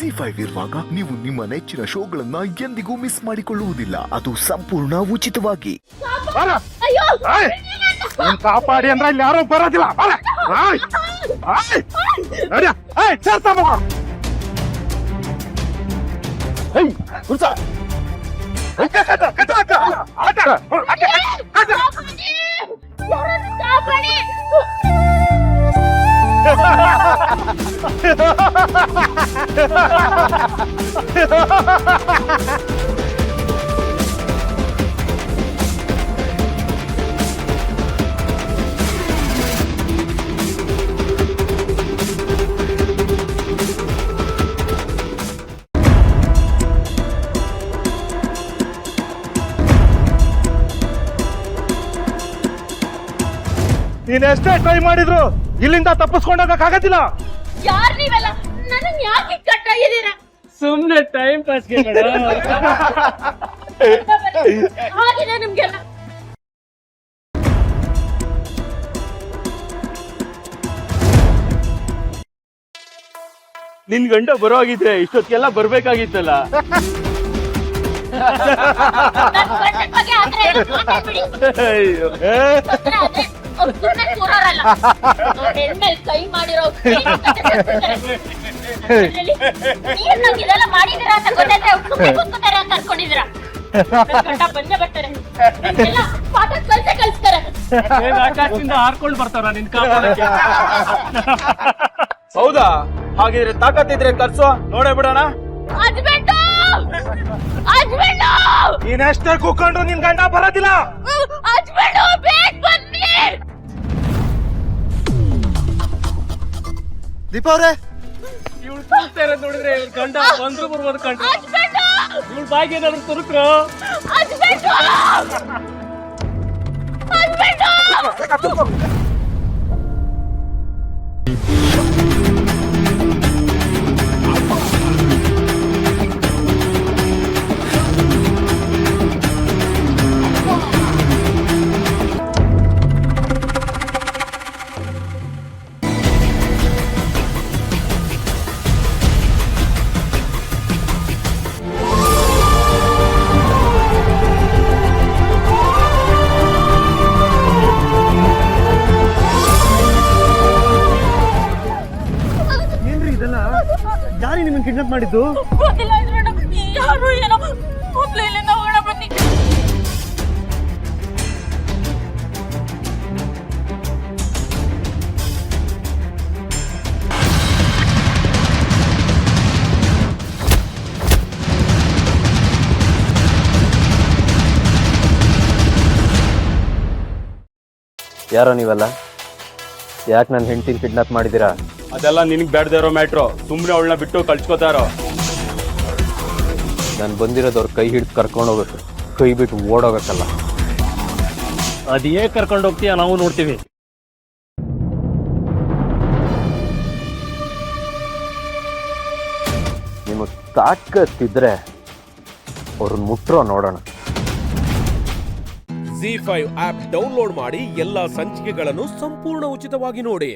ZEE5 ಇರುವಾಗ ನೀವು ನಿಮ್ಮ ನೆಚ್ಚಿನ ಶೋಗಳನ್ನ ಎಂದಿಗೂ ಮಿಸ್ ಮಾಡಿಕೊಳ್ಳುವುದಿಲ್ಲ. ಅದು ಸಂಪೂರ್ಣ ಉಚಿತವಾಗಿ. ಕಾಪಾಡಿ ಅಂದ್ರೆ ಇಲ್ಲಿ ಯಾರು ಬರೋದಿಲ್ಲ. ನೀನ್ ಎಷ್ಟೇ ಟ್ರೈ ಮಾಡಿದ್ರು ಇಲ್ಲಿಂದ ತಪ್ಪಿಸ್ಕೊಂಡೋಗಕ್ಕಾಗತ್ತಿಲ್ಲ. ಯಾರ್ ನೀವೆಲ್ಲ ನನ್ನ ಯಾಕೆ ಕಟ್ಟಾಗಿದ್ದೀರಾ? ಸುಮ್ನೆ ಟೈಮ್ ಪಾಸ್ಗೆ ಆಗಿದೆ ನಿಮ್ಗೆಲ್ಲ. ನಿನ್ ಗಂಡ ಬರೋ ಆಗಿದ್ರೆ ಇಷ್ಟೊತ್ತಿಗೆಲ್ಲ ಬರ್ಬೇಕಾಗಿತ್ತಲ್ಲ. ನನ್ ಗಂಡನ್ ಬಗ್ಗೆ ಆದ್ರೆ ಎಲ್ಲ ಮಾತಾಡ್ಬಿಡಿ. ಅಯ್ಯೋ ತೊಂದ್ರೆ ಆದ್ರೆ ಅವ್ರ್ ಸುಮ್ನೆ ಕೂರೋರಲ್ಲ. ಅವ್ರ್ ಹೆಣ್ಮೇಲ್ ಕೈ ಮಾಡಿರೋ ನೀವ್ ನಂಗ್ ಇದೆಲ್ಲ ಮಾಡಿದೀರಾ ಅಂತ ಗೊತ್ತಾದ್ರೆ ಅವ್ರು ಸುಮ್ನೆ ಕೂತ್ಕೋತಾರೆ ಅಂತ ಅನ್ಕೊಂಡಿದೀರಾ? ನನ್ ಗಂಡ ಬಂದೇ ಬರ್ತಾರೆ. ನಿಮ್ಗೆಲ್ಲ ಪಾಠ ಕಲ್ಸ್ತಾರೆ. ಆಕಾಶದಿಂದ ಹಾರ್ಕೊಂಡ್ ಬರ್ತಾರ ನಿನ್ ಕಾಪಾಡಕ್ಕೆ. ಹೌದಾ? ಹಾಗಿದ್ರೆ ತಾಕತ್ತಿದ್ರೆ ಕರ್ಸೋ, ನೋಡೇ ಬಿಡೋಣ. ಹಸ್ಬೆಂಡ್ ನೀನೆಷ್ಟೇ ಕೂತ್ಕೊಂಡ್ರು ನಿನ್ ಗಂಡ ಬರೋದಿಲ್ಲ. ಬೇಗ ಬನ್ನಿ. ದೀಪ ಅವ್ರೆ, ಇವ್ಳು ಕೂಗ್ತಾ ಇರೋದ್ ನೋಡಿದ್ರೆ ಇವ್ರ ಗಂಡ ಬಂದ್ರು ಬರ್ಬೋದು ಕಂಡು. ಇವ್ಳ ಬಾಯಿಗೆ ಏನಾದ್ರು ತುರುಕ್ರು. ಯಾರು ನಿಮ್ಮನ್ನ ಕಿಡ್ನಾಪ್ ಮಾಡಿದ್ದು? ಗೊತ್ತಿಲ್ಲ ಯಾರು ಏನೋ ಮೊದ್ಲು ಇಲ್ಲಿಂದ ಹೋಗೋಣ ಬನ್ನಿ. ಯಾರೋ ನೀವಲ್ಲ? ಯಾಕೆ ನನ್ನ ಹೆಂಡತಿನ ಕಿಡ್ನಾಪ್ ಮಾಡಿದ್ದೀರಾ? ಅದೆಲ್ಲ ನಿನಗ್ ಬೇಡದೇ ಇರೋ ಮ್ಯಾಟ್ರು. ಸುಮ್ನೆ ಅವಳನ್ನ ಬಿಟ್ಟು ಕಳ್ಸ್ಕೊತಾರೋ. ನಾನು ಬಂದಿರೋದವ್ರ ಕೈ ಹಿಡಿದು ಕರ್ಕೊಂಡು ಹೋಗ್ಬೇಕು, ಕೈ ಬಿಟ್ಟು ಓಡೋಗಕ್ಕಲ್ಲ. ಅದೇ ಕರ್ಕೊಂಡು ಹೋಗ್ತೀಯ, ನಾವು ನೋಡ್ತೀವಿ. ನಿಮಗೆ ತಾಕತ್ತಿದ್ರೆ ಅವ್ರನ್ನ ಮುಟ್ರೋ ನೋಡೋಣ. ZEE5 ಆಪ್ ಡೌನ್ಲೋಡ್ ಮಾಡಿ ಎಲ್ಲಾ ಸಂಚಿಕೆಗಳನ್ನು ಸಂಪೂರ್ಣ ಉಚಿತವಾಗಿ ನೋಡಿ.